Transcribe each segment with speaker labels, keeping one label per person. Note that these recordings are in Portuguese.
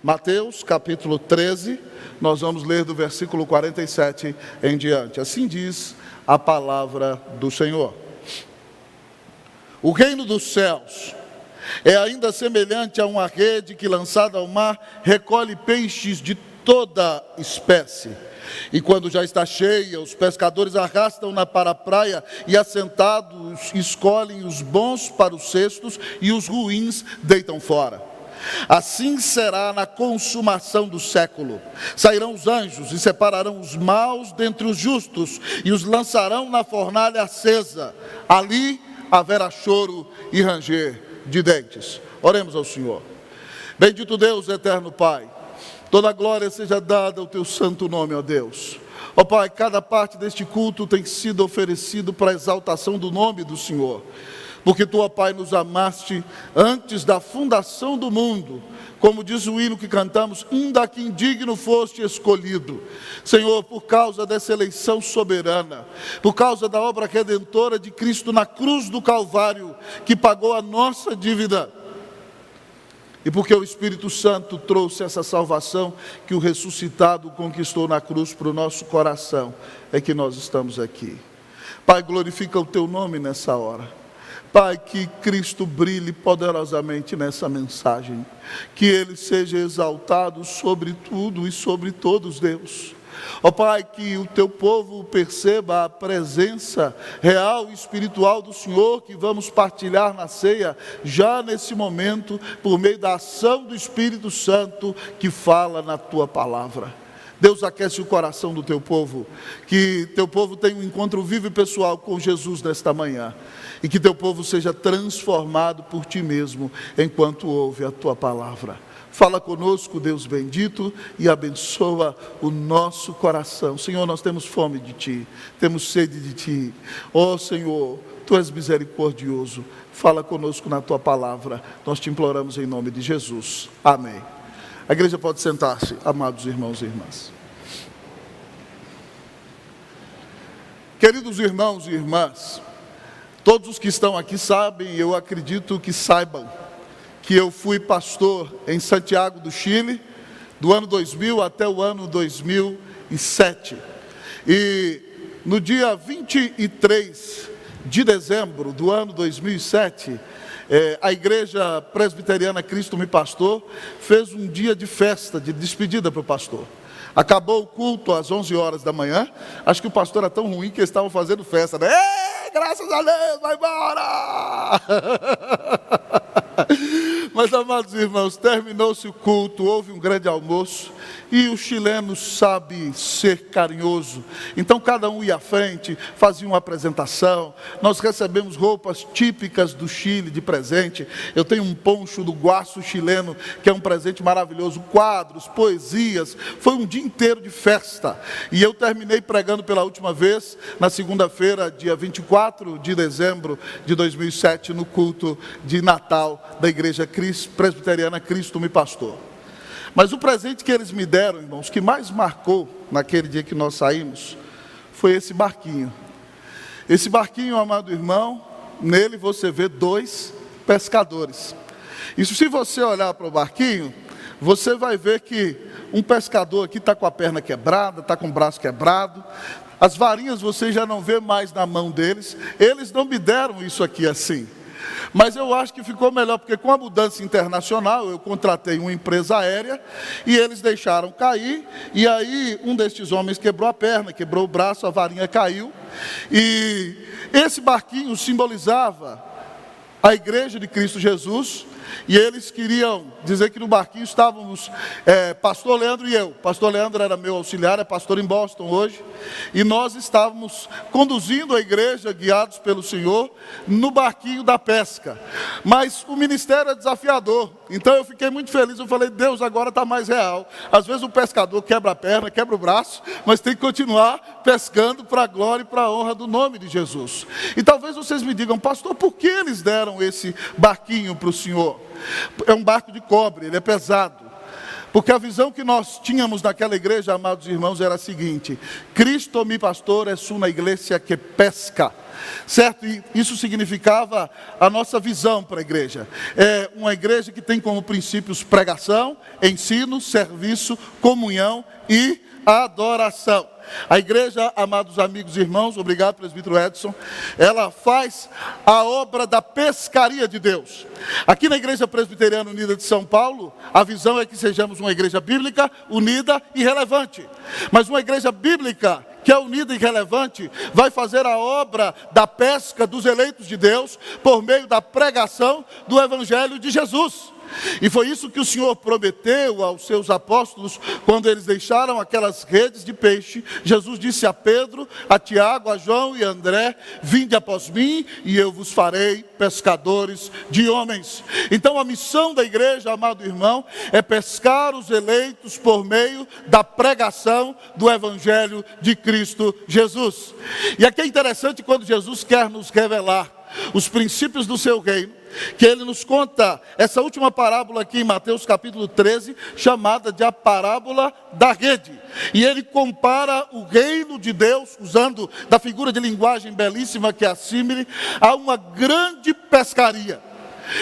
Speaker 1: Mateus capítulo 13, nós vamos ler do versículo 47 em diante. Assim diz a palavra do Senhor. O reino dos céus é ainda semelhante a uma rede que, lançada ao mar, recolhe peixes de toda espécie. E quando já está cheia, os pescadores arrastam-na para a praia e, assentados, escolhem os bons para os cestos e os ruins deitam fora. Assim será na consumação do século. Sairão os anjos e separarão os maus dentre os justos e os lançarão na fornalha acesa. Ali haverá choro e ranger de dentes. Oremos ao Senhor. Bendito Deus, eterno Pai, toda glória seja dada ao teu santo nome, ó Deus. Ó Pai, cada parte deste culto tem sido oferecido para a exaltação do nome do Senhor. Porque tu, ó Pai, nos amaste antes da fundação do mundo. Como diz o hino que cantamos, ainda que indigno foste escolhido. Senhor, por causa dessa eleição soberana, por causa da obra redentora de Cristo na cruz do Calvário, que pagou a nossa dívida, e porque o Espírito Santo trouxe essa salvação que o ressuscitado conquistou na cruz para o nosso coração, é que nós estamos aqui. Pai, glorifica o teu nome nessa hora. Pai, que Cristo brilhe poderosamente nessa mensagem, que Ele seja exaltado sobre tudo e sobre todos, Deus. Ó Pai, que o teu povo perceba a presença real e espiritual do Senhor, que vamos partilhar na ceia, já nesse momento, por meio da ação do Espírito Santo, que fala na tua palavra. Deus, aquece o coração do teu povo, que teu povo tenha um encontro vivo e pessoal com Jesus nesta manhã, e que teu povo seja transformado por ti mesmo, enquanto ouve a tua palavra. Fala conosco, Deus bendito, e abençoa o nosso coração. Senhor, nós temos fome de ti, temos sede de ti. Ó Senhor, tu és misericordioso, fala conosco na tua palavra, nós te imploramos em nome de Jesus. Amém. A igreja pode sentar-se, amados irmãos e irmãs. Queridos irmãos e irmãs, todos os que estão aqui sabem, eu acredito que saibam, que eu fui pastor em Santiago do Chile, do ano 2000 até o ano 2007. E no dia 23 de dezembro do ano 2007, a igreja presbiteriana Cristo Me Pastor fez um dia de festa, de despedida para o pastor. Acabou o culto às 11 horas da manhã. Acho que o pastor era tão ruim que eles estavam fazendo festa, né? Graças a Deus, vai embora! Mas, amados irmãos, terminou-se o culto, houve um grande almoço, e o chileno sabe ser carinhoso. Então cada um ia à frente, fazia uma apresentação. Nós recebemos roupas típicas do Chile de presente. Eu tenho um poncho do Guaço chileno, que é um presente maravilhoso, quadros, poesias. Foi um dia inteiro de festa. E eu terminei pregando pela última vez, na segunda-feira, dia 24 de dezembro de 2007, no culto de Natal da igreja presbiteriana Cristo Me Pastor. Mas o presente que eles me deram, irmãos, que mais marcou naquele dia que nós saímos, foi esse barquinho. Esse barquinho, amado irmão, nele você vê 2 pescadores. E se você olhar para o barquinho, você vai ver que um pescador aqui está com a perna quebrada, está com o braço quebrado. As varinhas você já não vê mais na mão deles. Eles não me deram isso aqui assim. Mas eu acho que ficou melhor, porque com a mudança internacional, eu contratei uma empresa aérea, e eles deixaram cair, e aí um destes homens quebrou a perna, quebrou o braço, a varinha caiu, e esse barquinho simbolizava a igreja de Cristo Jesus, e eles queriam dizer que no barquinho estávamos pastor Leandro e eu. Pastor Leandro era meu auxiliar, é pastor em Boston hoje, e nós estávamos conduzindo a igreja, guiados pelo Senhor, no barquinho da pesca. Mas o ministério é desafiador, então eu fiquei muito feliz. Eu falei, Deus, agora está mais real. Às vezes o pescador quebra a perna, quebra o braço, mas tem que continuar pescando para a glória e para a honra do nome de Jesus. E talvez vocês me digam, pastor, por que eles deram esse barquinho para o senhor? É um barco de cobre, ele é pesado. Porque a visão que nós tínhamos naquela igreja, amados irmãos, era a seguinte: Cristo mi pastor es una iglesia que pesca. Certo? E isso significava a nossa visão para a igreja. É uma igreja que tem como princípios pregação, ensino, serviço, comunhão e adoração. A igreja, amados amigos e irmãos, obrigado, presbítero Edson, ela faz a obra da pescaria de Deus. Aqui na Igreja Presbiteriana Unida de São Paulo, a visão é que sejamos uma igreja bíblica, unida e relevante. Mas uma igreja bíblica que é unida e relevante, vai fazer a obra da pesca dos eleitos de Deus, por meio da pregação do Evangelho de Jesus. E foi isso que o Senhor prometeu aos seus apóstolos, quando eles deixaram aquelas redes de peixe. Jesus disse a Pedro, a Tiago, a João e a André: vinde após mim e eu vos farei pescadores de homens. Então a missão da igreja, amado irmão, é pescar os eleitos por meio da pregação do Evangelho de Cristo Jesus. E aqui é interessante quando Jesus quer nos revelar os princípios do seu reino, que ele nos conta essa última parábola aqui em Mateus capítulo 13, chamada de a parábola da rede. E ele compara o reino de Deus, usando da figura de linguagem belíssima que é a símile, a uma grande pescaria.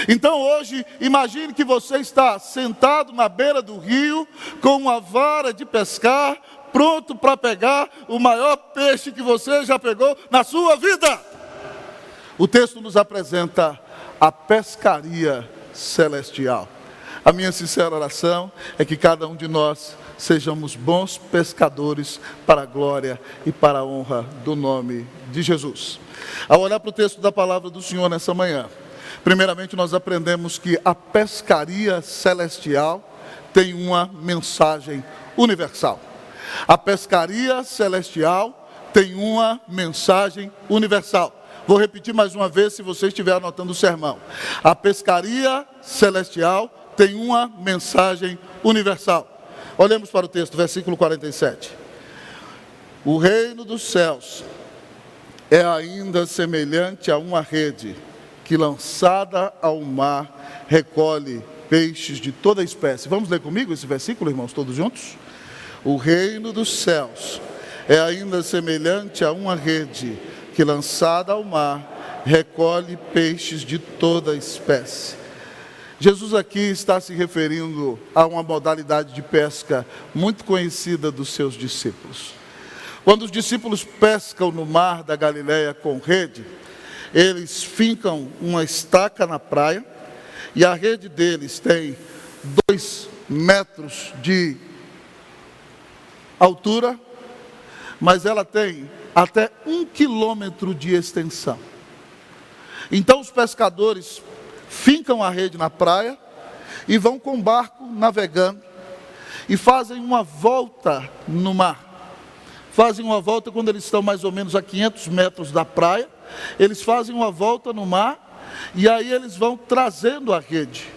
Speaker 1: Então hoje, imagine que você está sentado na beira do rio, com uma vara de pescar, pronto para pegar o maior peixe que você já pegou na sua vida. O texto nos apresenta a pescaria celestial. A minha sincera oração é que cada um de nós sejamos bons pescadores para a glória e para a honra do nome de Jesus. Ao olhar para o texto da palavra do Senhor nessa manhã, primeiramente nós aprendemos que a pescaria celestial tem uma mensagem universal. A pescaria celestial tem uma mensagem universal. Vou repetir mais uma vez, se você estiver anotando o sermão. A pescaria celestial tem uma mensagem universal. Olhemos para o texto, versículo 47. O reino dos céus é ainda semelhante a uma rede que, lançada ao mar, recolhe peixes de toda espécie. Vamos ler comigo esse versículo, irmãos, todos juntos? O reino dos céus é ainda semelhante a uma rede que, lançada ao mar, recolhe peixes de toda espécie. Jesus aqui está se referindo a uma modalidade de pesca muito conhecida dos seus discípulos. Quando os discípulos pescam no mar da Galileia com rede, eles fincam uma estaca na praia, e a rede deles tem 2 metros de altura, mas ela tem até 1 quilômetro de extensão. Então os pescadores fincam a rede na praia e vão com o barco navegando e fazem uma volta no mar. Fazem uma volta quando eles estão mais ou menos a 500 metros da praia. Eles fazem uma volta no mar e aí eles vão trazendo a rede.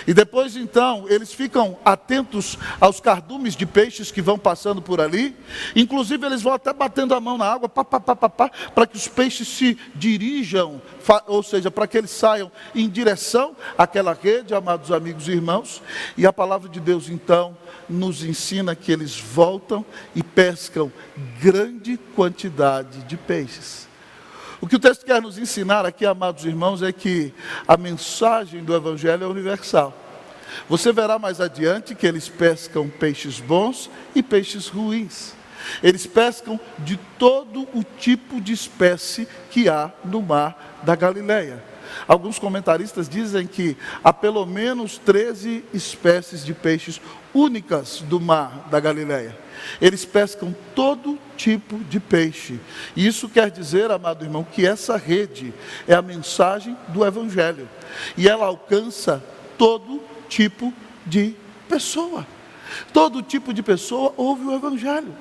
Speaker 1: E depois então, eles ficam atentos aos cardumes de peixes que vão passando por ali. Inclusive eles vão até batendo a mão na água, para que os peixes se dirijam, ou seja, para que eles saiam em direção àquela rede, amados amigos e irmãos. E a palavra de Deus então nos ensina que eles voltam e pescam grande quantidade de peixes. O que o texto quer nos ensinar aqui, amados irmãos, é que a mensagem do Evangelho é universal. Você verá mais adiante que eles pescam peixes bons e peixes ruins. Eles pescam de todo o tipo de espécie que há no mar da Galileia. Alguns comentaristas dizem que há pelo menos 13 espécies de peixes únicas do mar da Galileia. Eles pescam todo tipo de peixe. E isso quer dizer, amado irmão, que essa rede é a mensagem do Evangelho. E ela alcança todo tipo de pessoa. Todo tipo de pessoa ouve o Evangelho.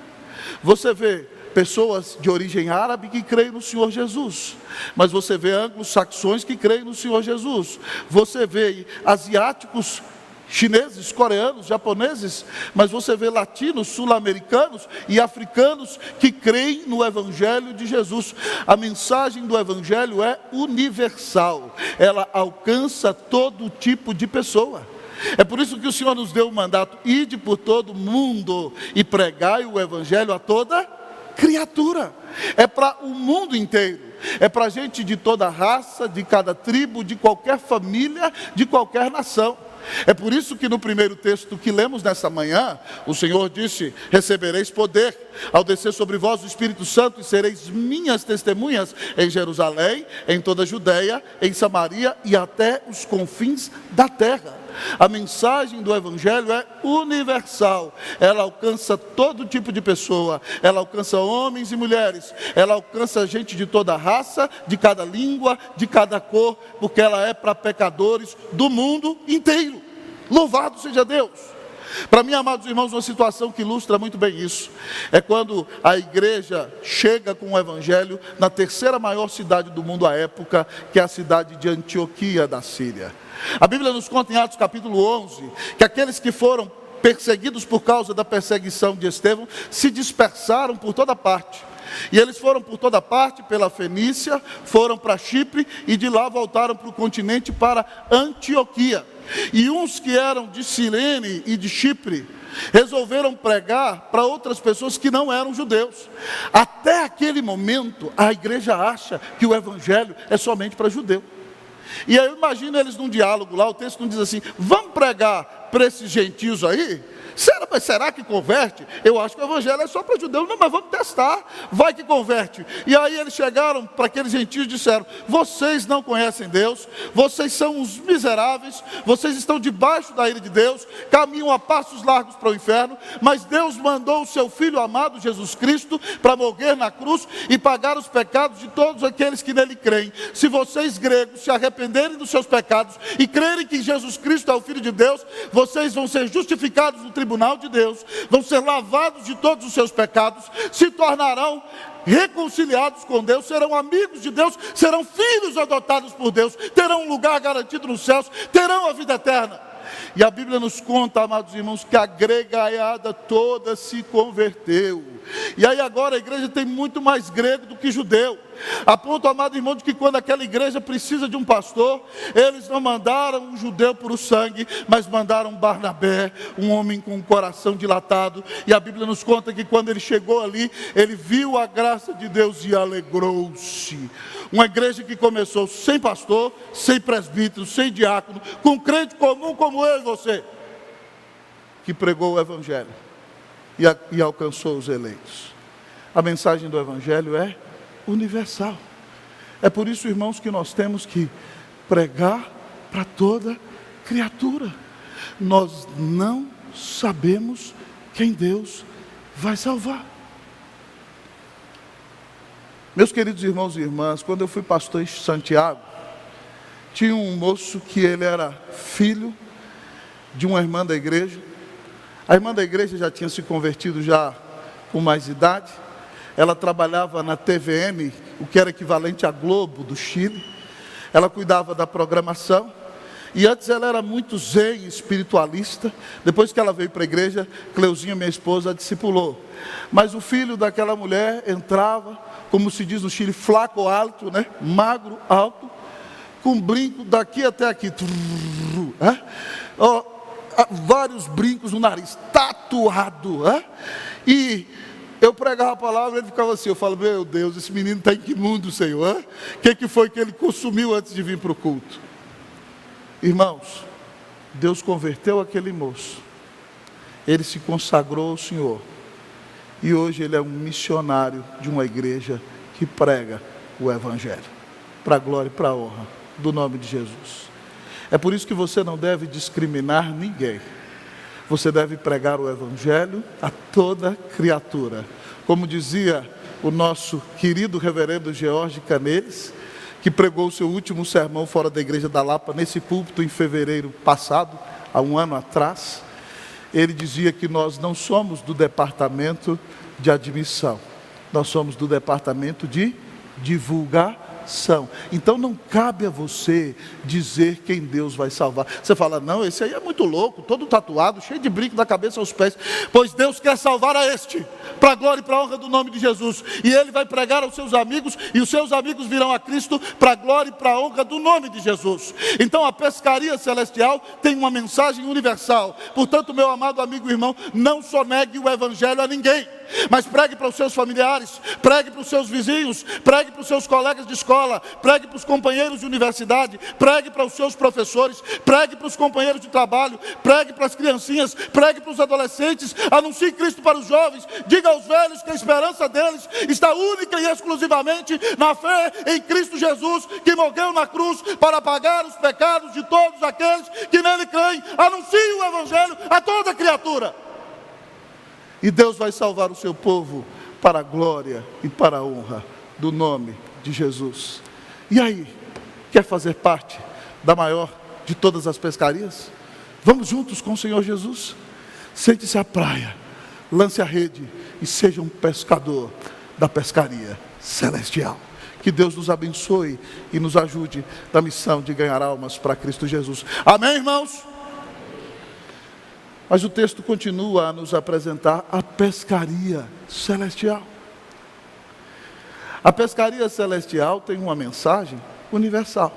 Speaker 1: Você vê pessoas de origem árabe que creem no Senhor Jesus, mas você vê anglo-saxões que creem no Senhor Jesus. Você vê asiáticos, chineses, coreanos, japoneses, mas você vê latinos, sul-americanos e africanos que creem no Evangelho de Jesus. A mensagem do Evangelho é universal, ela alcança todo tipo de pessoa. É por isso que o Senhor nos deu o mandato: ide por todo o mundo e pregai o evangelho a toda criatura. É para o mundo inteiro, é para gente de toda raça, de cada tribo, de qualquer família, de qualquer nação. É por isso que no primeiro texto que lemos nessa manhã, o Senhor disse: recebereis poder ao descer sobre vós o Espírito Santo, e sereis minhas testemunhas em Jerusalém, em toda a Judeia, em Samaria e até os confins da terra. A mensagem do Evangelho é universal, ela alcança todo tipo de pessoa, ela alcança homens e mulheres, ela alcança gente de toda raça, de cada língua, de cada cor, porque ela é para pecadores do mundo inteiro. Louvado seja Deus! Para mim, amados irmãos, uma situação que ilustra muito bem isso é quando a igreja chega com o Evangelho na terceira maior cidade do mundo à época, que é a cidade de Antioquia da Síria. A Bíblia nos conta em Atos capítulo 11, que aqueles que foram perseguidos por causa da perseguição de Estevão se dispersaram por toda parte. E eles foram por toda parte, pela Fenícia, foram para Chipre e de lá voltaram para o continente, para Antioquia. E uns que eram de Cirene e de Chipre resolveram pregar para outras pessoas que não eram judeus. Até aquele momento, a igreja acha que o evangelho é somente para judeu. E aí eu imagino eles num diálogo lá, o texto não diz assim: vamos pregar para esses gentios aí? Será que converte? Eu acho que o evangelho é só para judeu. Não, mas vamos testar, vai que converte. E aí eles chegaram para aqueles gentios e disseram: vocês não conhecem Deus, vocês são uns miseráveis, vocês estão debaixo da ira de Deus, caminham a passos largos para o inferno, mas Deus mandou o seu Filho amado Jesus Cristo para morrer na cruz e pagar os pecados de todos aqueles que nele creem. Se vocês gregos se arrependerem dos seus pecados e crerem que Jesus Cristo é o Filho de Deus, vocês vão ser justificados no tribunal de Deus, vão ser lavados de todos os seus pecados, se tornarão reconciliados com Deus, serão amigos de Deus, serão filhos adotados por Deus, terão um lugar garantido nos céus, terão a vida eterna. E a Bíblia nos conta, amados irmãos, que a gregaiada toda se converteu. E aí agora a igreja tem muito mais grego do que judeu. A ponto, amado irmão, de que quando aquela igreja precisa de um pastor, eles não mandaram um judeu por o sangue, mas mandaram Barnabé, um homem com um coração dilatado. E a Bíblia nos conta que quando ele chegou ali, ele viu a graça de Deus e alegrou-se. Uma igreja que começou sem pastor, sem presbítero, sem diácono, com crente comum como eu e você, que pregou o evangelho e alcançou os eleitos. A mensagem do evangelho é universal. É por isso, irmãos, que nós temos que pregar para toda criatura. Nós não sabemos quem Deus vai salvar. Meus queridos irmãos e irmãs, quando eu fui pastor em Santiago, tinha um moço que ele era filho de uma irmã da igreja. A irmã da igreja já tinha se convertido já com mais idade. Ela trabalhava na TVN, o que era equivalente à Globo do Chile. Ela cuidava da programação. E antes ela era muito zen, espiritualista. Depois que ela veio para a igreja, Cleuzinha, minha esposa, a discipulou. Mas o filho daquela mulher entrava, como se diz no Chile, flaco alto, né? Magro, alto, com brinco daqui até aqui. Vários brincos no nariz, tatuado. E eu pregava a palavra e ele ficava assim. Eu falo: meu Deus, esse menino está em que mundo, Senhor? O que foi que ele consumiu antes de vir para o culto? Irmãos, Deus converteu aquele moço. Ele se consagrou ao Senhor. E hoje ele é um missionário de uma igreja que prega o evangelho, para a glória e para a honra do nome de Jesus. É por isso que você não deve discriminar ninguém. Você deve pregar o evangelho a toda criatura. Como dizia o nosso querido reverendo George Caneles, que pregou o seu último sermão fora da igreja da Lapa, nesse púlpito em fevereiro passado, há um ano atrás. Ele dizia que nós não somos do departamento de admissão, nós somos do departamento de divulgação. salvação. Então não cabe a você dizer quem Deus vai salvar. Você fala, não, esse aí é muito louco, todo tatuado, cheio de brinco da cabeça aos pés. Pois Deus quer salvar a este, para a glória e para a honra do nome de Jesus. E ele vai pregar aos seus amigos, e os seus amigos virão a Cristo, para a glória e para a honra do nome de Jesus. Então a pescaria celestial tem uma mensagem universal. Portanto, meu amado amigo e irmão, não só negue o evangelho a ninguém, mas pregue para os seus familiares, pregue para os seus vizinhos, pregue para os seus colegas de escola, pregue para os companheiros de universidade, pregue para os seus professores, pregue para os companheiros de trabalho, pregue para as criancinhas, pregue para os adolescentes, anuncie Cristo para os jovens, diga aos velhos que a esperança deles está única e exclusivamente na fé em Cristo Jesus, que morreu na cruz para pagar os pecados de todos aqueles que nele creem. Anuncie o evangelho a toda criatura. E Deus vai salvar o seu povo para a glória e para a honra do nome de Jesus. E aí, quer fazer parte da maior de todas as pescarias? Vamos juntos com o Senhor Jesus? Sente-se à praia, lance a rede e seja um pescador da pescaria celestial. Que Deus nos abençoe e nos ajude na missão de ganhar almas para Cristo Jesus. Amém, irmãos? Mas o texto continua a nos apresentar a pescaria celestial. A pescaria celestial tem uma mensagem universal,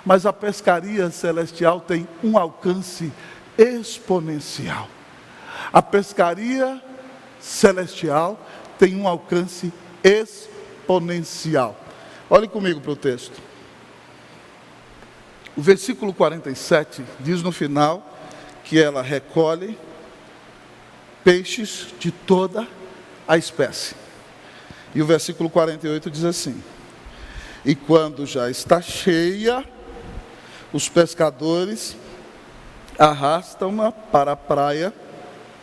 Speaker 1: mas a pescaria celestial tem um alcance exponencial. A pescaria celestial tem um alcance exponencial. Olhe comigo para o texto. O versículo 47 diz no final que ela recolhe peixes de toda a espécie. E o versículo 48 diz assim: e quando já está cheia, os pescadores arrastam-na para a praia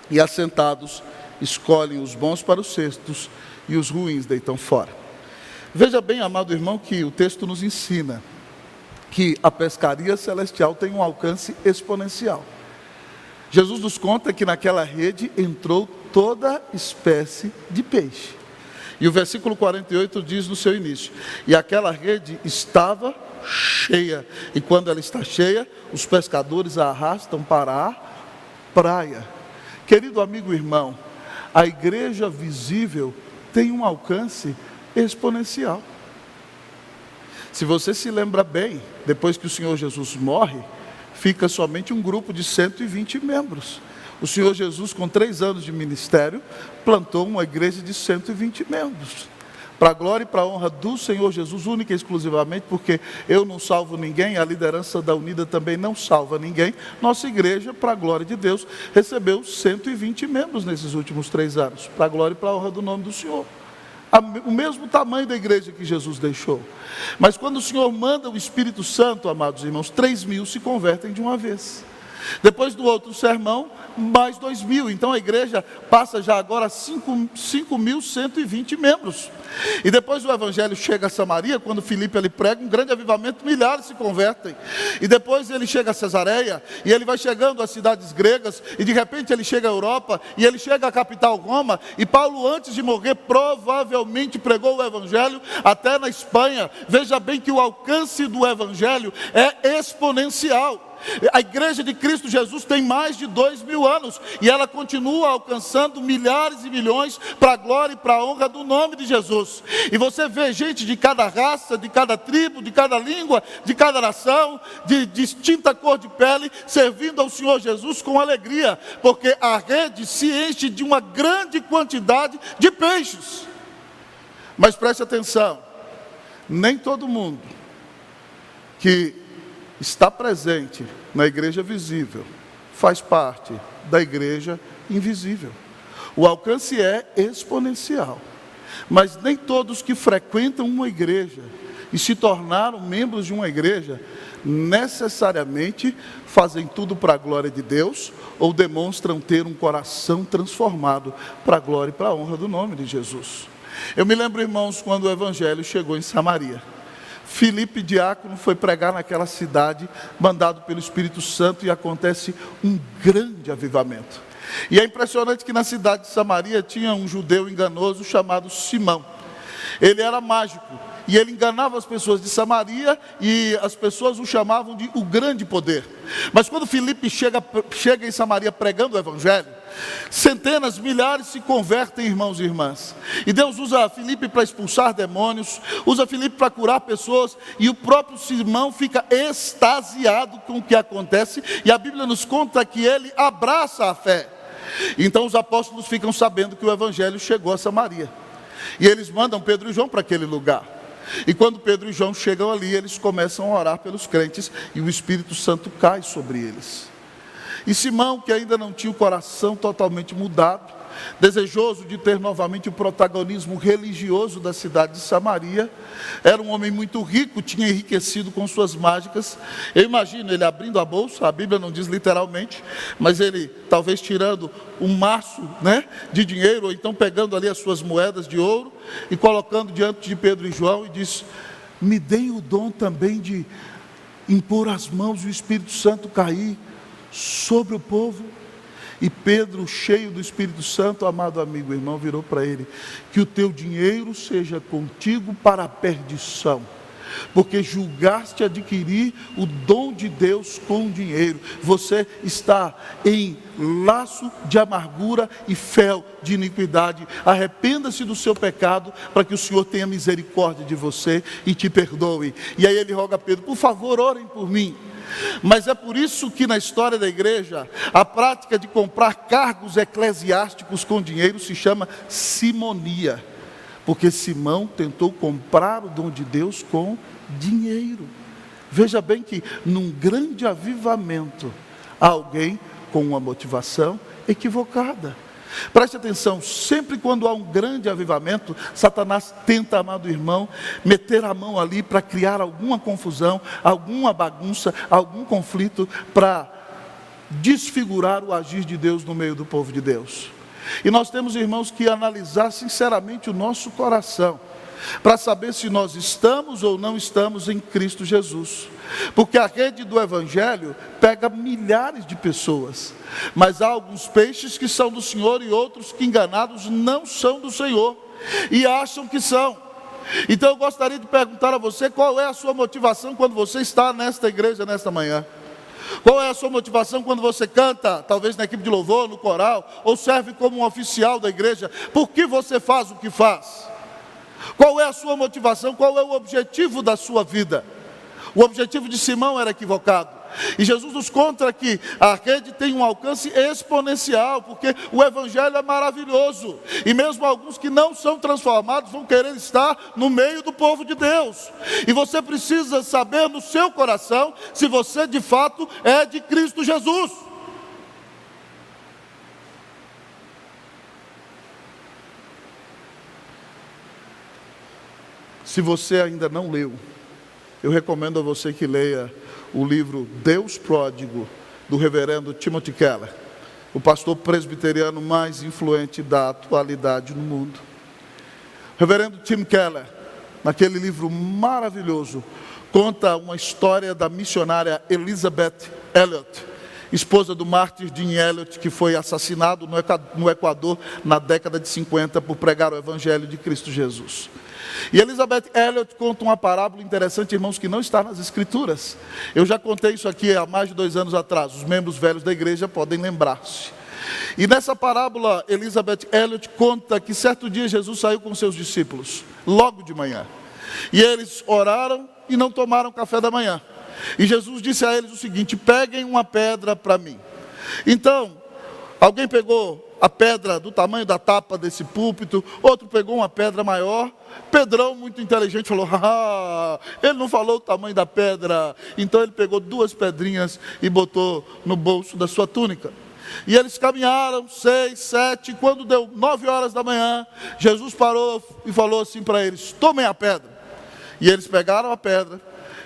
Speaker 1: e, assentados, escolhem os bons para os cestos e os ruins deitam fora. Veja bem, amado irmão, que o texto nos ensina que a pescaria celestial tem um alcance exponencial. Jesus nos conta que naquela rede entrou toda espécie de peixe. E o versículo 48 diz no seu início: e aquela rede estava cheia. E quando ela está cheia, os pescadores a arrastam para a praia. Querido amigo e irmão, a igreja visível tem um alcance exponencial. Se você se lembra bem, depois que o Senhor Jesus morre, fica somente um grupo de 120 membros. O Senhor Jesus, com 3 anos de ministério, plantou uma igreja de 120 membros. Para a glória e para a honra do Senhor Jesus, única e exclusivamente, porque eu não salvo ninguém, a liderança da Unida também não salva ninguém. Nossa igreja, para a glória de Deus, recebeu 120 membros nesses últimos 3 anos, para a glória e para a honra do nome do Senhor. O mesmo tamanho da igreja que Jesus deixou. Mas quando o Senhor manda o Espírito Santo, amados irmãos, 3.000 se convertem de uma vez. Depois do outro sermão, mais 2.000. Então a igreja passa já agora a 5.120 membros. E depois o evangelho chega a Samaria, quando Filipe ele prega um grande avivamento, milhares se convertem. E depois ele chega a Cesareia, e ele vai chegando às cidades gregas, e de repente ele chega à Europa, e ele chega à capital Roma, e Paulo, antes de morrer, provavelmente pregou o evangelho até na Espanha. Veja bem que o alcance do evangelho é exponencial. A igreja de Cristo Jesus tem mais de 2.000 anos, e ela continua alcançando milhares e milhões para a glória e para a honra do nome de Jesus. E você vê gente de cada raça, de cada tribo, de cada língua, de cada nação, de distinta cor de pele, servindo ao Senhor Jesus com alegria, porque a rede se enche de uma grande quantidade de peixes. Mas preste atenção, nem todo mundo que está presente na igreja visível faz parte da igreja invisível. O alcance é exponencial, mas nem todos que frequentam uma igreja e se tornaram membros de uma igreja necessariamente fazem tudo para a glória de Deus ou demonstram ter um coração transformado para a glória e para a honra do nome de Jesus. Eu me lembro, irmãos, quando o evangelho chegou em Samaria. Filipe, diácono, foi pregar naquela cidade, mandado pelo Espírito Santo, e acontece um grande avivamento. E é impressionante que na cidade de Samaria tinha um judeu enganoso chamado Simão. Ele era mágico, e ele enganava as pessoas de Samaria, e as pessoas o chamavam de o grande poder. Mas quando Filipe chega em Samaria pregando o evangelho, centenas, milhares se convertem, irmãos e irmãs. E Deus usa Filipe para expulsar demônios, usa Filipe para curar pessoas, e o próprio Simão fica extasiado com o que acontece, e a Bíblia nos conta que ele abraça a fé. Então os apóstolos ficam sabendo que o evangelho chegou a Samaria, e eles mandam Pedro e João para aquele lugar. E quando Pedro e João chegam ali, eles começam a orar pelos crentes, e o Espírito Santo cai sobre eles. E Simão, que ainda não tinha o coração totalmente mudado, desejoso de ter novamente o protagonismo religioso da cidade de Samaria, era um homem muito rico, tinha enriquecido com suas mágicas. Eu imagino ele abrindo a bolsa, a Bíblia não diz literalmente, mas ele talvez tirando um maço, de dinheiro, ou então pegando ali as suas moedas de ouro e colocando diante de Pedro e João, e diz: me deem o dom também de impor as mãos e o Espírito Santo cair sobre o povo. E Pedro, cheio do Espírito Santo, amado amigo, irmão, virou para ele: que o teu dinheiro seja contigo para a perdição, porque julgaste adquirir o dom de Deus com dinheiro. Você está em laço de amargura e fel de iniquidade. Arrependa-se do seu pecado, para que o Senhor tenha misericórdia de você e te perdoe. E aí ele roga a Pedro: por favor, orem por mim. Mas é por isso que na história da igreja, a prática de comprar cargos eclesiásticos com dinheiro se chama simonia, porque Simão tentou comprar o dom de Deus com dinheiro. Veja bem que num grande avivamento, há alguém com uma motivação equivocada. Preste atenção, sempre quando há um grande avivamento, Satanás tenta, amado irmão, meter a mão ali para criar alguma confusão, alguma bagunça, algum conflito, para desfigurar o agir de Deus no meio do povo de Deus. E nós temos, irmãos, que analisar sinceramente o nosso coração, para saber se nós estamos ou não estamos em Cristo Jesus. Porque a rede do evangelho pega milhares de pessoas, mas há alguns peixes que são do Senhor e outros que, enganados, não são do Senhor e acham que são. Então eu gostaria de perguntar a você: qual é a sua motivação quando você está nesta igreja nesta manhã? Qual é a sua motivação quando você canta, talvez na equipe de louvor, no coral, ou serve como um oficial da igreja? Por que você faz o que faz? Qual é a sua motivação? Qual é o objetivo da sua vida? O objetivo de Simão era equivocado. E Jesus nos conta que a rede tem um alcance exponencial, porque o evangelho é maravilhoso. E mesmo alguns que não são transformados vão querer estar no meio do povo de Deus. E você precisa saber no seu coração se você de fato é de Cristo Jesus. Se você ainda não leu, eu recomendo a você que leia o livro Deus Pródigo, do reverendo Timothy Keller, o pastor presbiteriano mais influente da atualidade no mundo. O reverendo Tim Keller, naquele livro maravilhoso, conta uma história da missionária Elizabeth Elliot, esposa do mártir Jim Elliot, que foi assassinado no Equador na década de 50 por pregar o evangelho de Cristo Jesus. E Elizabeth Elliot conta uma parábola interessante, irmãos, que não está nas Escrituras. Eu já contei isso aqui há mais de 2 anos atrás. Os membros velhos da igreja podem lembrar-se. E nessa parábola, Elizabeth Elliot conta que certo dia Jesus saiu com seus discípulos, logo de manhã. E eles oraram e não tomaram café da manhã. E Jesus disse a eles o seguinte: peguem uma pedra para mim. Então, alguém pegou a pedra do tamanho da tapa desse púlpito, outro pegou uma pedra maior. Pedrão, muito inteligente, falou: ele não falou o tamanho da pedra. Então ele pegou 2 pedrinhas e botou no bolso da sua túnica. E eles caminharam 6, 7, quando deu 9 horas da manhã, Jesus parou e falou assim para eles: tomem a pedra. E eles pegaram a pedra,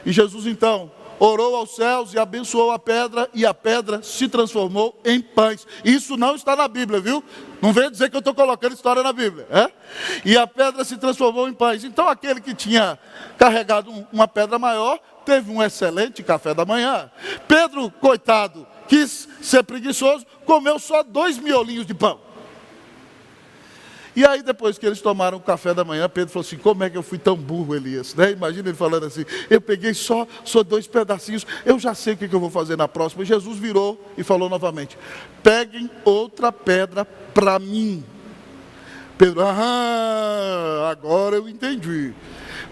Speaker 1: e Jesus então orou aos céus e abençoou a pedra se transformou em pães. Isso não está na Bíblia, viu? Não venha dizer que eu estou colocando história na Bíblia. E a pedra se transformou em pães. Então aquele que tinha carregado uma pedra maior, teve um excelente café da manhã. Pedro, coitado, quis ser preguiçoso, comeu só 2 miolinhos de pão. E aí depois que eles tomaram o café da manhã, Pedro falou assim, como é que eu fui tão burro, Elias? Né? Imagina ele falando assim, eu peguei só 2 pedacinhos, eu já sei o que eu vou fazer na próxima. E Jesus virou e falou novamente, peguem outra pedra para mim. Pedro, agora eu entendi.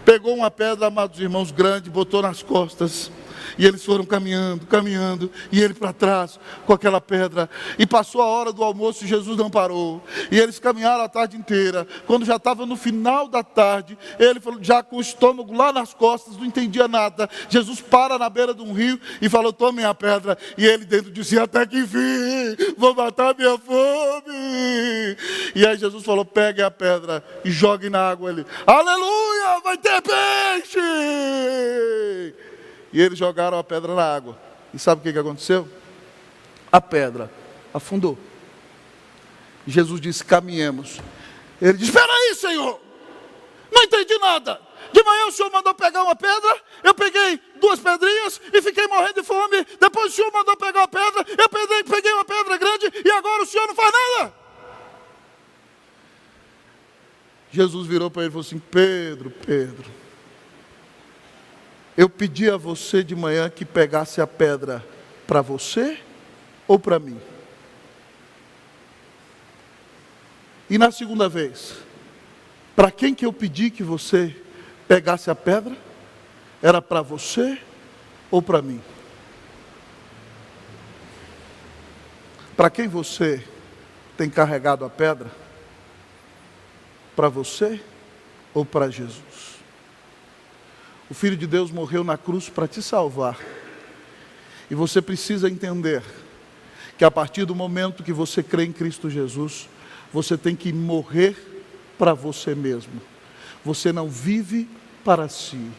Speaker 1: Pegou uma pedra, amados irmãos, grande, botou nas costas. E eles foram caminhando, e ele para trás com aquela pedra. E passou a hora do almoço e Jesus não parou. E eles caminharam a tarde inteira. Quando já estava no final da tarde, ele falou, já com o estômago lá nas costas, não entendia nada. Jesus para na beira de um rio e falou, tomem a pedra. E ele dentro disse, até que enfim, vou matar minha fome. E aí Jesus falou, peguem a pedra e joguem na água. Ele, aleluia, vai ter peixe. E eles jogaram a pedra na água. E sabe o que aconteceu? A pedra afundou. E Jesus disse, caminhemos. Ele disse, espera aí, Senhor. Não entendi nada. De manhã o Senhor mandou pegar uma pedra. Eu peguei 2 pedrinhas e fiquei morrendo de fome. Depois o Senhor mandou pegar uma pedra. Eu peguei uma pedra grande e agora o Senhor não faz nada. Jesus virou para ele e falou assim, Pedro, eu pedi a você de manhã que pegasse a pedra para você ou para mim? E na segunda vez, para quem que eu pedi que você pegasse a pedra? Era para você ou para mim? Para quem você tem carregado a pedra? Para você ou para Jesus? O Filho de Deus morreu na cruz para te salvar. E você precisa entender que a partir do momento que você crê em Cristo Jesus, você tem que morrer para você mesmo. Você não vive para si.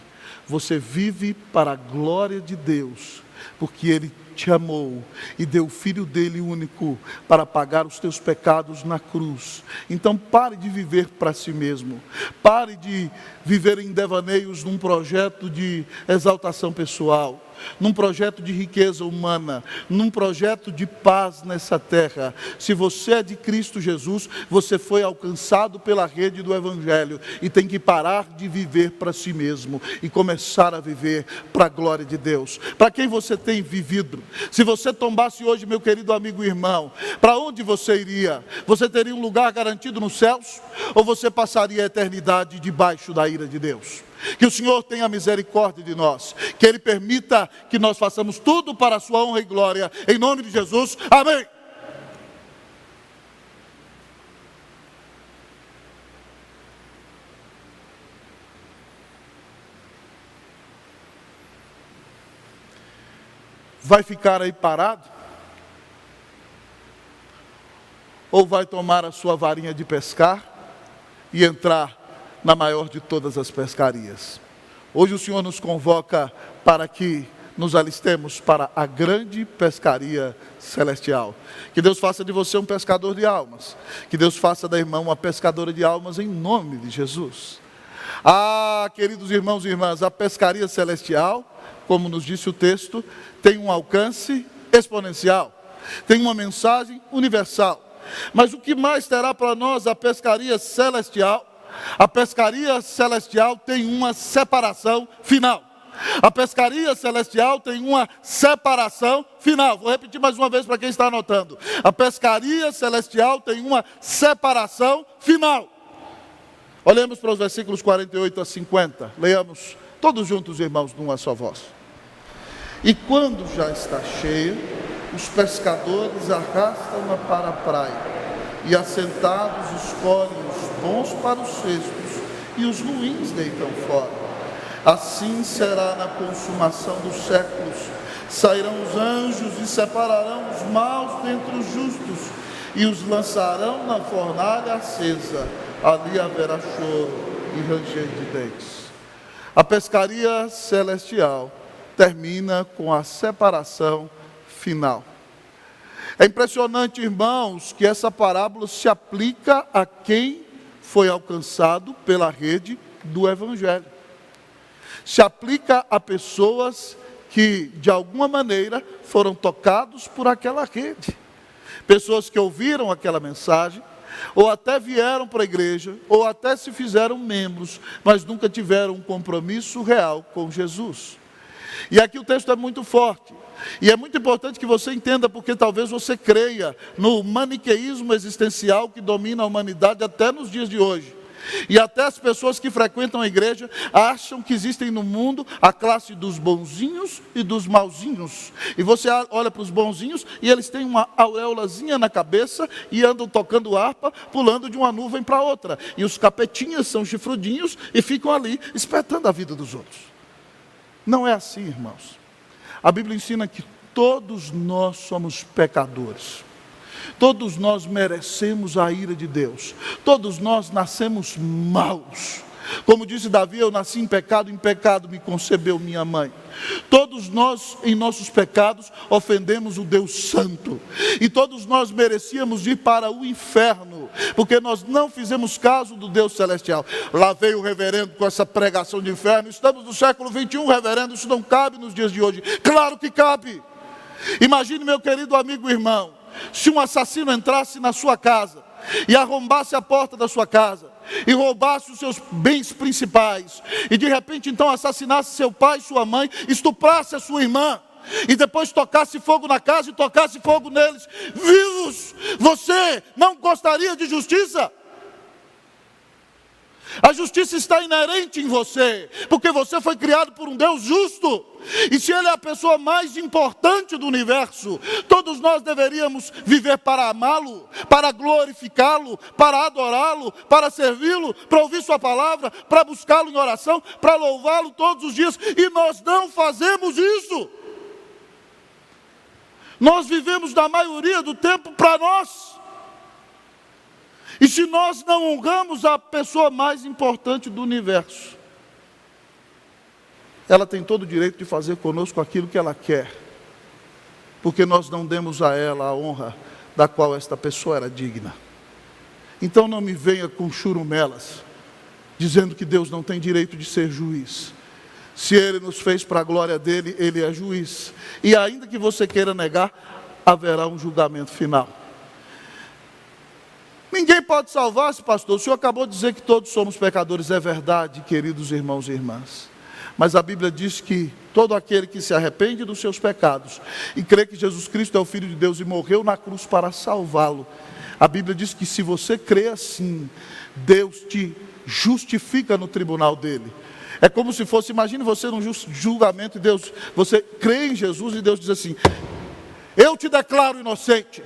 Speaker 1: Você vive para a glória de Deus. Porque Ele te amou e deu o Filho dele único para pagar os teus pecados na cruz. Então pare de viver para si mesmo. Pare de viver em devaneios num projeto de exaltação pessoal, num projeto de riqueza humana, num projeto de paz nessa terra. Se você é de Cristo Jesus, você foi alcançado pela rede do Evangelho e tem que parar de viver para si mesmo e começar a viver para a glória de Deus. Para quem você tem vivido? Se você tombasse hoje, meu querido amigo e irmão, para onde você iria? Você teria um lugar garantido nos céus? Ou você passaria a eternidade debaixo da ira de Deus? Que o Senhor tenha misericórdia de nós, que Ele permita que nós façamos tudo para a sua honra e glória, em nome de Jesus, amém. Vai ficar aí parado? Ou vai tomar a sua varinha de pescar e entrar na maior de todas as pescarias? Hoje o Senhor nos convoca para que nos alistemos para a grande pescaria celestial. Que Deus faça de você um pescador de almas. Que Deus faça da irmã uma pescadora de almas em nome de Jesus. Ah, queridos irmãos e irmãs, a pescaria celestial, como nos disse o texto, tem um alcance exponencial, tem uma mensagem universal. Mas o que mais terá para nós a pescaria celestial? A pescaria celestial tem uma separação final. A pescaria celestial tem uma separação final. Vou repetir mais uma vez para quem está anotando. A pescaria celestial tem uma separação final. Olhemos para os versículos 48 a 50. Leiamos todos juntos, irmãos, numa só voz. E quando já está cheia, os pescadores arrastam-na para a praia, e assentados escolhem os bons para os cestos, e os ruins deitam fora. Assim será na consumação dos séculos. Sairão os anjos e separarão os maus dentre os justos, e os lançarão na fornalha acesa. Ali haverá choro e ranger de dentes. A pescaria celestial termina com a separação final. É impressionante, irmãos, que essa parábola se aplica a quem foi alcançado pela rede do Evangelho. Se aplica a pessoas que, de alguma maneira, foram tocados por aquela rede. Pessoas que ouviram aquela mensagem, ou até vieram para a igreja, ou até se fizeram membros, mas nunca tiveram um compromisso real com Jesus. E aqui o texto é muito forte, e é muito importante que você entenda, porque talvez você creia no maniqueísmo existencial que domina a humanidade até nos dias de hoje. E até as pessoas que frequentam a igreja acham que existem no mundo a classe dos bonzinhos e dos mauzinhos. E você olha para os bonzinhos e eles têm uma auréolazinha na cabeça e andam tocando harpa, pulando de uma nuvem para outra. E os capetinhas são chifrudinhos e ficam ali espetando a vida dos outros. Não é assim, irmãos. A Bíblia ensina que todos nós somos pecadores. Todos nós merecemos a ira de Deus. Todos nós nascemos maus. Como disse Davi, eu nasci em pecado me concebeu minha mãe. Todos nós, em nossos pecados, ofendemos o Deus Santo. E todos nós merecíamos ir para o inferno, porque nós não fizemos caso do Deus Celestial. Lá veio o reverendo com essa pregação de inferno. Estamos no século 21, reverendo, isso não cabe nos dias de hoje. Claro que cabe. Imagine, meu querido amigo e irmão, se um assassino entrasse na sua casa e arrombasse a porta da sua casa e roubasse os seus bens principais e de repente então assassinasse seu pai, sua mãe, estuprasse a sua irmã e depois tocasse fogo na casa e tocasse fogo neles vivos, você não gostaria de justiça? A justiça está inerente em você, porque você foi criado por um Deus justo. E se Ele é a pessoa mais importante do universo, todos nós deveríamos viver para amá-lo, para glorificá-lo, para adorá-lo, para servi-lo, para ouvir sua palavra, para buscá-lo em oração, para louvá-lo todos os dias. E nós não fazemos isso. Nós vivemos na maioria do tempo para nós. E se nós não honramos a pessoa mais importante do universo, ela tem todo o direito de fazer conosco aquilo que ela quer, porque nós não demos a ela a honra da qual esta pessoa era digna. Então não me venha com churumelas, dizendo que Deus não tem direito de ser juiz. Se Ele nos fez para a glória dEle, Ele é juiz. E ainda que você queira negar, haverá um julgamento final. Ninguém pode salvar-se, pastor. O senhor acabou de dizer que todos somos pecadores. É verdade, queridos irmãos e irmãs. Mas a Bíblia diz que todo aquele que se arrepende dos seus pecados e crê que Jesus Cristo é o Filho de Deus e morreu na cruz para salvá-lo, a Bíblia diz que se você crê assim, Deus te justifica no tribunal dele. É como se fosse, imagine você num julgamento e Deus, você crê em Jesus e Deus diz assim: eu te declaro inocente.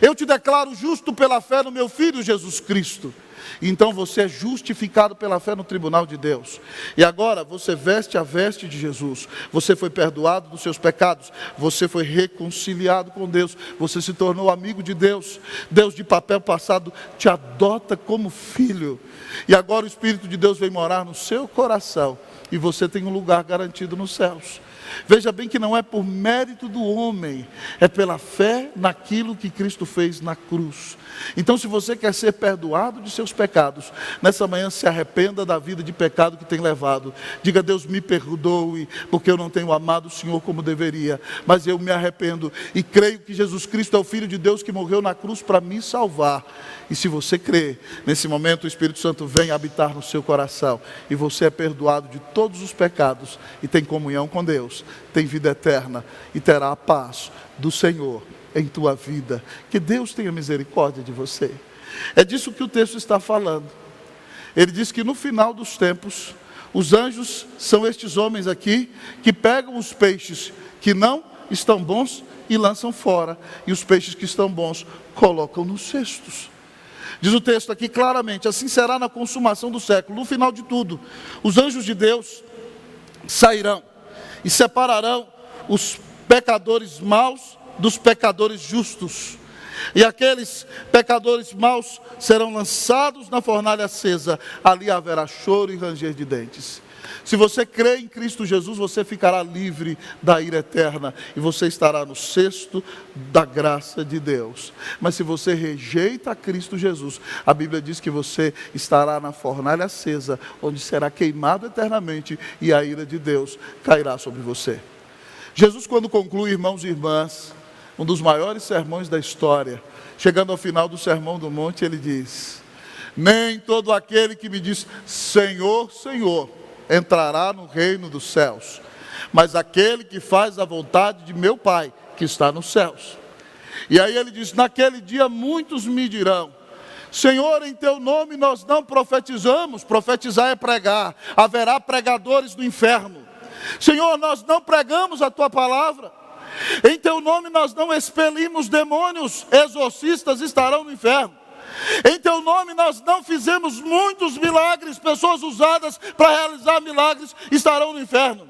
Speaker 1: Eu te declaro justo pela fé no meu Filho Jesus Cristo. Então você é justificado pela fé no tribunal de Deus. E agora você veste a veste de Jesus. Você foi perdoado dos seus pecados. Você foi reconciliado com Deus. Você se tornou amigo de Deus. Deus de papel passado te adota como filho. E agora o Espírito de Deus vem morar no seu coração. E você tem um lugar garantido nos céus. Veja bem que não é por mérito do homem, é pela fé naquilo que Cristo fez na cruz. Então, se você quer ser perdoado de seus pecados, nessa manhã se arrependa da vida de pecado que tem levado. Diga: Deus, me perdoe, porque eu não tenho amado o Senhor como deveria, mas eu me arrependo e creio que Jesus Cristo é o Filho de Deus que morreu na cruz para me salvar. E se você crê, nesse momento o Espírito Santo vem habitar no seu coração e você é perdoado de todos os pecados e tem comunhão com Deus, tem vida eterna e terá a paz do Senhor em tua vida. Que Deus tenha misericórdia de você. É disso que o texto está falando. Ele diz que no final dos tempos, os anjos são estes homens aqui que pegam os peixes que não estão bons e lançam fora, e os peixes que estão bons colocam nos cestos. Diz o texto aqui claramente: assim será na consumação do século. No final de tudo, os anjos de Deus sairão e separarão os pecadores maus dos pecadores justos. E aqueles pecadores maus serão lançados na fornalha acesa. Ali haverá choro e ranger de dentes. Se você crê em Cristo Jesus, você ficará livre da ira eterna e você estará no cesto da graça de Deus. Mas se você rejeita a Cristo Jesus, a Bíblia diz que você estará na fornalha acesa, onde será queimado eternamente e a ira de Deus cairá sobre você. Jesus, quando conclui, irmãos e irmãs, um dos maiores sermões da história, Chegando ao final do Sermão do Monte, ele diz: nem todo aquele que me diz Senhor, Senhor, entrará no reino dos céus, mas aquele que faz a vontade de meu Pai, que está nos céus. E aí ele diz: naquele dia muitos me dirão, Senhor, em teu nome nós não profetizamos. Profetizar é pregar. Haverá pregadores do inferno. Senhor, nós não pregamos a tua palavra. Em teu nome nós não expelimos demônios. Exorcistas estarão no inferno. Em teu nome nós não fizemos muitos milagres. Pessoas usadas para realizar milagres estarão no inferno.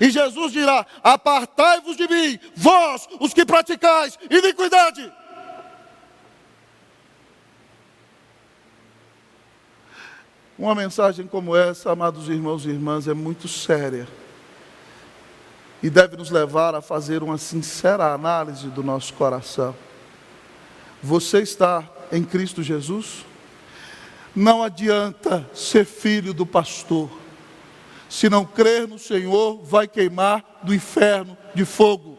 Speaker 1: E Jesus dirá: apartai-vos de mim, vós os que praticais iniquidade. Uma mensagem como essa, amados irmãos e irmãs, é muito séria e deve nos levar a fazer uma sincera análise do nosso coração. Você está em Cristo Jesus? Não adianta ser filho do pastor. Se não crer no Senhor, vai queimar do inferno de fogo.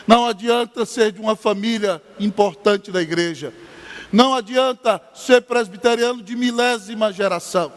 Speaker 1: Não adianta ser de uma família importante da igreja. Não adianta ser presbiteriano de milésima geração.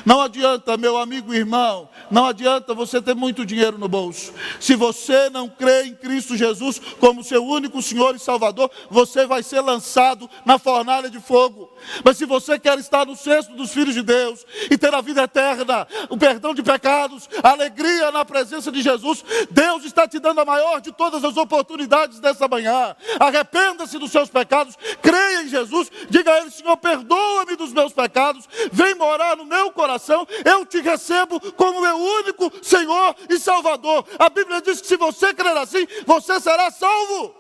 Speaker 1: Não adianta, meu amigo e irmão, não adianta você ter muito dinheiro no bolso. Se você não crê em Cristo Jesus como seu único Senhor e Salvador, você vai ser lançado na fornalha de fogo. Mas se você quer estar no cesto dos filhos de Deus e ter a vida eterna, o perdão de pecados, a alegria na presença de Jesus, Deus está te dando a maior de todas as oportunidades dessa manhã. Arrependa-se dos seus pecados, creia em Jesus, diga a Ele: Senhor, perdoa-me dos meus pecados, vem morar no meu coração, eu te recebo como meu único Senhor e Salvador. A Bíblia diz que se você crer assim, você será salvo.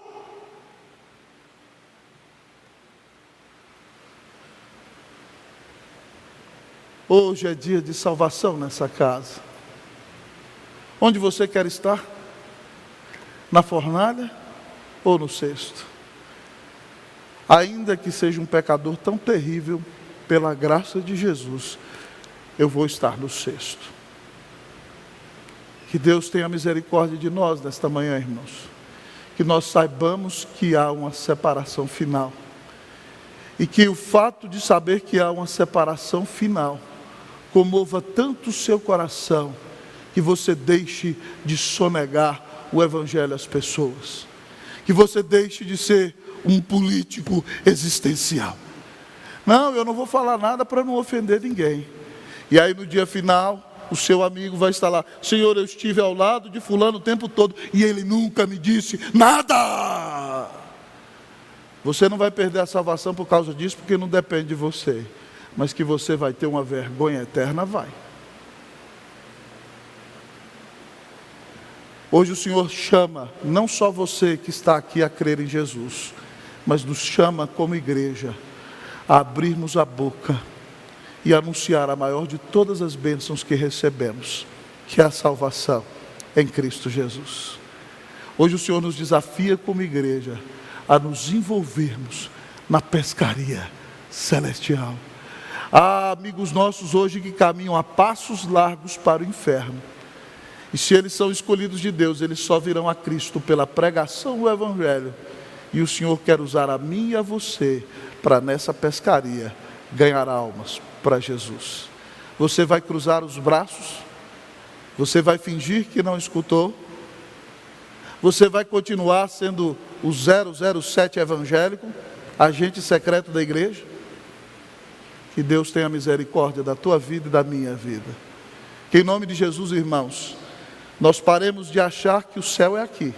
Speaker 1: Hoje é dia de salvação nessa casa. Onde você quer estar? Na fornalha ou no cesto? Ainda que seja um pecador tão terrível, pela graça de Jesus, eu vou estar no cesto. Que Deus tenha misericórdia de nós nesta manhã, irmãos. Que nós saibamos que há uma separação final. E que o fato de saber que há uma separação final comova tanto o seu coração, que você deixe de sonegar o Evangelho às pessoas. Que você deixe de ser um político existencial. Não, eu não vou falar nada para não ofender ninguém. E aí no dia final, o seu amigo vai estar lá: Senhor, eu estive ao lado de fulano o tempo todo e ele nunca me disse nada. Você não vai perder a salvação por causa disso, porque não depende de você. Mas que você vai ter uma vergonha eterna, vai. Hoje o Senhor chama, não só você que está aqui a crer em Jesus, mas nos chama como igreja, a abrirmos a boca e anunciar a maior de todas as bênçãos que recebemos, que é a salvação em Cristo Jesus. Hoje o Senhor nos desafia como igreja a nos envolvermos na pescaria celestial. Há amigos nossos hoje que caminham a passos largos para o inferno. E se eles são escolhidos de Deus, eles só virão a Cristo pela pregação do Evangelho. E o Senhor quer usar a mim e a você para nessa pescaria ganhar almas para Jesus. Você vai cruzar os braços? Você vai fingir que não escutou? Você vai continuar sendo o 007 evangélico, agente secreto da igreja? Que Deus tenha misericórdia da tua vida e da minha vida. Que em nome de Jesus, irmãos, nós paremos de achar que o céu é aqui.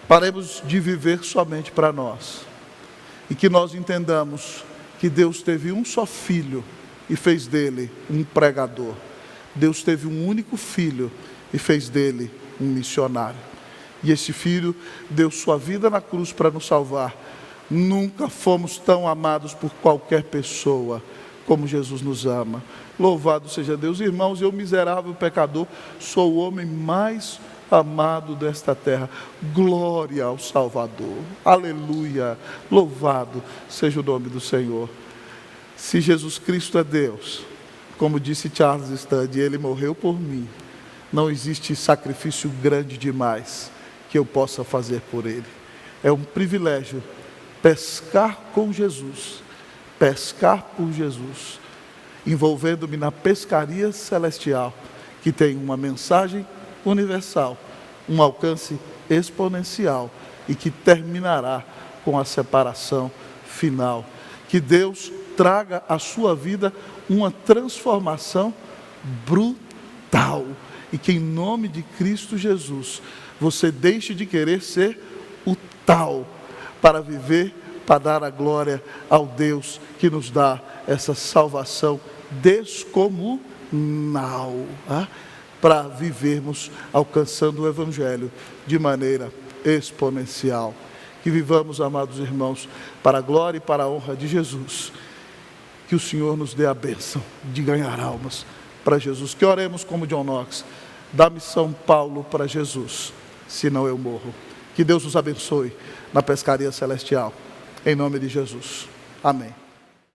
Speaker 1: Paremos de viver somente para nós. E que nós entendamos que Deus teve um só filho e fez dele um pregador. Deus teve um único filho e fez dele um missionário. E esse filho deu sua vida na cruz para nos salvar. Nunca fomos tão amados por qualquer pessoa como Jesus nos ama. Louvado seja Deus. Irmãos, eu, miserável pecador, sou o homem mais amado desta terra. Glória ao Salvador. Aleluia. Louvado seja o nome do Senhor. Se Jesus Cristo é Deus, como disse Charles Stanley, Ele morreu por mim. Não existe sacrifício grande demais que eu possa fazer por Ele. É um privilégio pescar com Jesus, pescar por Jesus, envolvendo-me na pescaria celestial, que tem uma mensagem universal, um alcance exponencial e que terminará com a separação final. Que Deus traga à sua vida uma transformação brutal e que em nome de Cristo Jesus você deixe de querer ser o tal para viver, para dar a glória ao Deus que nos dá essa salvação descomunal, para vivermos alcançando o Evangelho de maneira exponencial. Que vivamos, amados irmãos, para a glória e para a honra de Jesus. Que o Senhor nos dê a bênção de ganhar almas para Jesus. Que oremos como John Knox: dá-me São Paulo para Jesus, senão eu morro. Que Deus nos abençoe na pescaria celestial, em nome de Jesus. Amém.